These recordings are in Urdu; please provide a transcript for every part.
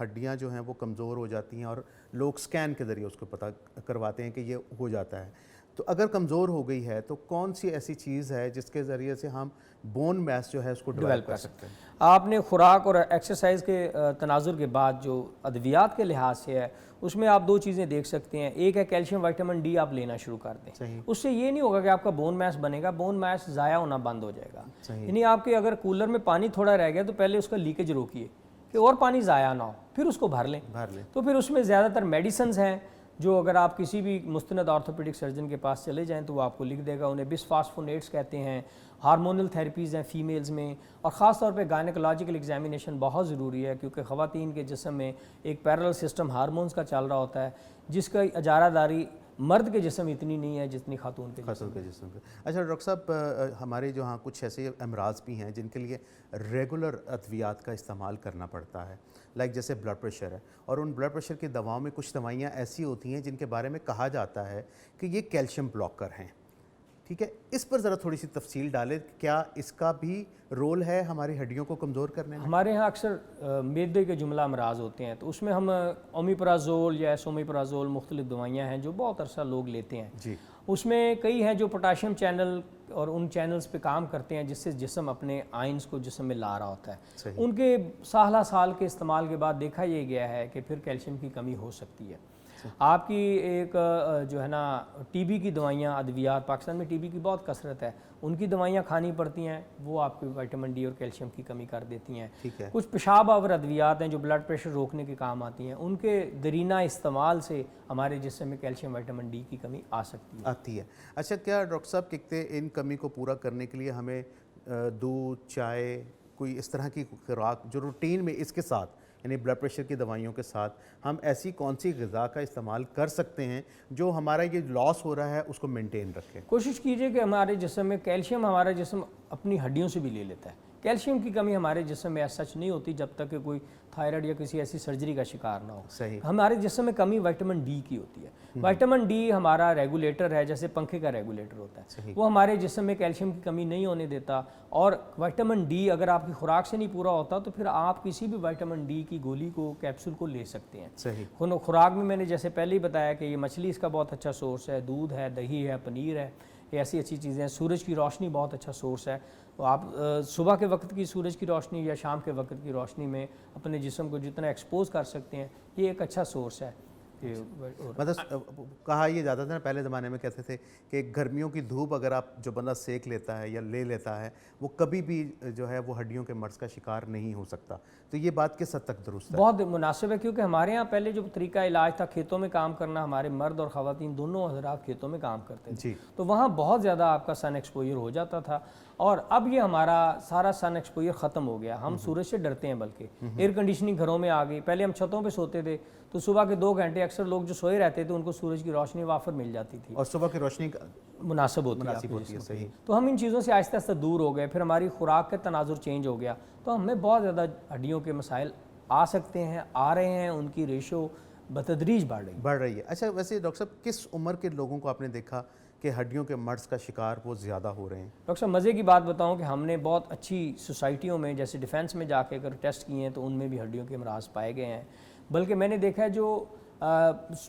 ہڈیاں جو ہیں وہ کمزور ہو جاتی ہیں اور لوگ سکین کے ذریعے اس کو پتہ کرواتے ہیں کہ یہ ہو جاتا ہے. تو اگر کمزور ہو گئی ہے تو کون سی ایسی چیز ہے جس کے ذریعے سے ہم بون میس جو ہے اس کو ڈیولپ کر سکتے ہیں؟ آپ نے خوراک اور ایکسرسائز کے تناظر کے بعد جو ادویات کے لحاظ سے ہے اس میں آپ دو چیزیں دیکھ سکتے ہیں. ایک ہے کیلشیم وائٹامن ڈی آپ لینا شروع کر دیں. اس سے یہ نہیں ہوگا کہ آپ کا بون میس بنے گا, بون میس ضائع ہونا بند ہو جائے گا. یعنی آپ کے اگر کولر میں پانی تھوڑا رہ گیا تو پہلے اس کا لیکیج روکیے کہ اور پانی ضائع نہ ہو, پھر اس کو بھر لیں. تو پھر اس میں زیادہ تر میڈیسنز ہیں جو اگر آپ کسی بھی مستند آرتھوپیڈک سرجن کے پاس چلے جائیں تو وہ آپ کو لکھ دے گا. انہیں بس فاسفونیٹس کہتے ہیں. ہارمونل تھیراپیز ہیں فیمیلز میں, اور خاص طور پہ گائنیکولوجیکل ایگزامینیشن بہت ضروری ہے کیونکہ خواتین کے جسم میں ایک پیرلل سسٹم ہارمونز کا چل رہا ہوتا ہے جس کا اجارہ داری مرد کے جسم اتنی نہیں ہے جتنی خاتون کے جسم پہ. اچھا ڈاکٹر صاحب, ہمارے جو ہاں کچھ ایسے امراض بھی ہیں جن کے لیے ریگولر ادویات کا استعمال کرنا پڑتا ہے, لائک جیسے بلڈ پریشر ہے, اور ان بلڈ پریشر کی دواؤں میں کچھ دوائیاں ایسی ہوتی ہیں جن کے بارے میں کہا جاتا ہے کہ یہ کیلشیم بلاکر ہیں. ٹھیک ہے, اس پر ذرا تھوڑی سی تفصیل ڈالیں, کیا اس کا بھی رول ہے ہماری ہڈیوں کو کمزور کرنے میں؟ ہمارے ہاں اکثر معدے کے جملہ امراض ہوتے ہیں تو اس میں ہم اومیپرازول یا ایسومیپرازول مختلف دوائیاں ہیں جو بہت عرصہ لوگ لیتے ہیں. جی. اس میں کئی ہیں جو پوٹاشیم چینل اور ان چینلز پہ کام کرتے ہیں جس سے جسم اپنے آئنز کو جسم میں لا رہا ہوتا ہے. ان کے سالہ سال کے استعمال کے بعد دیکھا یہ گیا ہے کہ پھر کیلشیم کی کمی ہو سکتی ہے. آپ کی ایک جو ہے نا ٹی بی کی دوائیاں ادویات, پاکستان میں ٹی بی کی بہت کثرت ہے, ان کی دوائیاں کھانی پڑتی ہیں, وہ آپ کی وائٹامن ڈی اور کیلشیم کی کمی کر دیتی ہیں. کچھ پیشاب آور ادویات ہیں جو بلڈ پریشر روکنے کے کام آتی ہیں, ان کے درینہ استعمال سے ہمارے جسم میں کیلشیم وائٹامن ڈی کی کمی آ سکتی ہے. اچھا, کیا ڈاکٹر صاحب کہتے ان کمی کو پورا کرنے کے لیے ہمیں دودھ, چائے, کوئی اس طرح کی خوراک جو روٹین میں اس کے ساتھ یعنی بلڈ پریشر کی دوائیوں کے ساتھ ہم ایسی کون سی غذا کا استعمال کر سکتے ہیں جو ہمارا یہ لاس ہو رہا ہے اس کو مینٹین رکھے؟ کوشش کیجئے کہ ہمارے جسم میں کیلشیم, ہمارا جسم اپنی ہڈیوں سے بھی لے لیتا ہے. کیلشیم کی کمی ہمارے جسم میں ایسا سچ نہیں ہوتی جب تک کہ کوئی تھائرائڈ یا کسی ایسی سرجری کا شکار نہ ہو. ہمارے جسم میں کمی وائٹامن ڈی کی ہوتی ہے. وائٹامن ڈی ہمارا ریگولیٹر ہے, جیسے پنکھے کا ریگولیٹر ہوتا ہے, وہ ہمارے جسم میں کیلشیم کی کمی نہیں ہونے دیتا. اور وائٹامن ڈی اگر آپ کی خوراک سے نہیں پورا ہوتا تو پھر آپ کسی بھی وائٹامن ڈی کی گولی کو, کیپسول کو لے سکتے ہیں. خوراک میں نے جیسے پہلے ہی بتایا کہ یہ مچھلی اس کا بہت اچھا سورس ہے, دودھ ہے, دہی ہے, پنیر ہے, یہ ایسی اچھی چیزیں ہیں. سورج کی روشنی بہت اچھا سورس ہے. تو آپ صبح کے وقت کی سورج کی روشنی یا شام کے وقت کی روشنی میں اپنے جسم کو جتنا ایکسپوز کر سکتے ہیں, یہ ایک اچھا سورس ہے. مطلب کہا یہ جاتا تھا نا پہلے زمانے میں, کہتے تھے کہ گرمیوں کی دھوپ اگر آپ جو بندہ سیک لیتا ہے یا لے لیتا ہے وہ کبھی بھی جو ہے وہ ہڈیوں کے مرض کا شکار نہیں ہو سکتا. تو یہ بات کس حد تک درست ہے؟ بہت مناسب ہے, کیونکہ ہمارے ہاں پہلے جو طریقہ علاج تھا کھیتوں میں کام کرنا, ہمارے مرد اور خواتین دونوں حضرات کھیتوں میں کام کرتے تھے, تو وہاں بہت زیادہ آپ کا سن ایکسپوجر ہو جاتا تھا. اور اب یہ ہمارا سارا سن ایکسپوجر ختم ہو گیا, ہم سورج سے ڈرتے ہیں, بلکہ ایئر کنڈیشننگ گھروں میں آ گئی. پہلے ہم چھتوں پہ سوتے تھے تو صبح کے 2 گھنٹے اکثر لوگ جو سوئے رہتے تھے ان کو سورج کی روشنی وافر مل جاتی تھی, اور صبح کی روشنی مناسب ہوتی ہے. صحیح. تو ہم ان چیزوں سے آہستہ آہستہ دور ہو گئے, پھر ہماری خوراک کا تناظر چینج ہو گیا, تو ہمیں بہت زیادہ ہڈیوں کے مسائل آ سکتے ہیں, آ رہے ہیں, ان کی ریشو بتدریج بڑھ رہی ہے. اچھا, ویسے ڈاکٹر صاحب کس عمر کے لوگوں کو آپ نے دیکھا کہ ہڈیوں کے مرض کا شکار وہ زیادہ ہو رہے ہیں؟ ڈاکٹر صاحب مزے کی بات بتاؤں کہ ہم نے بہت اچھی سوسائٹیوں میں جیسے ڈیفینس میں جا کے اگر ٹیسٹ کیے ہیں تو ان میں بھی ہڈیوں کے امراض پائے گئے ہیں. بلکہ میں نے دیکھا ہے جو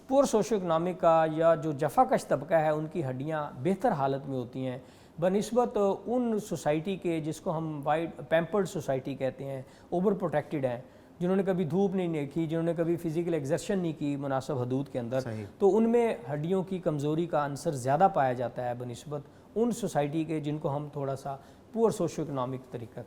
پور سوشو اکنامک کا یا جو جفا کش طبقہ ہے ان کی ہڈیاں بہتر حالت میں ہوتی ہیں بنسبت ان سوسائٹی کے جس کو ہم وائڈ پیمپرڈ سوسائٹی کہتے ہیں, اوور پروٹیکٹڈ ہیں, جنہوں نے کبھی دھوپ نہیں دیکھی, جنہوں نے کبھی فزیکل ایگزرشن نہیں کی مناسب حدود کے اندر, تو ان میں ہڈیوں کی کمزوری کا عنصر زیادہ پایا جاتا ہے بنسبت ان سوسائٹی کے جن کو ہم تھوڑا سا پور سوشو اکنامک طریقہ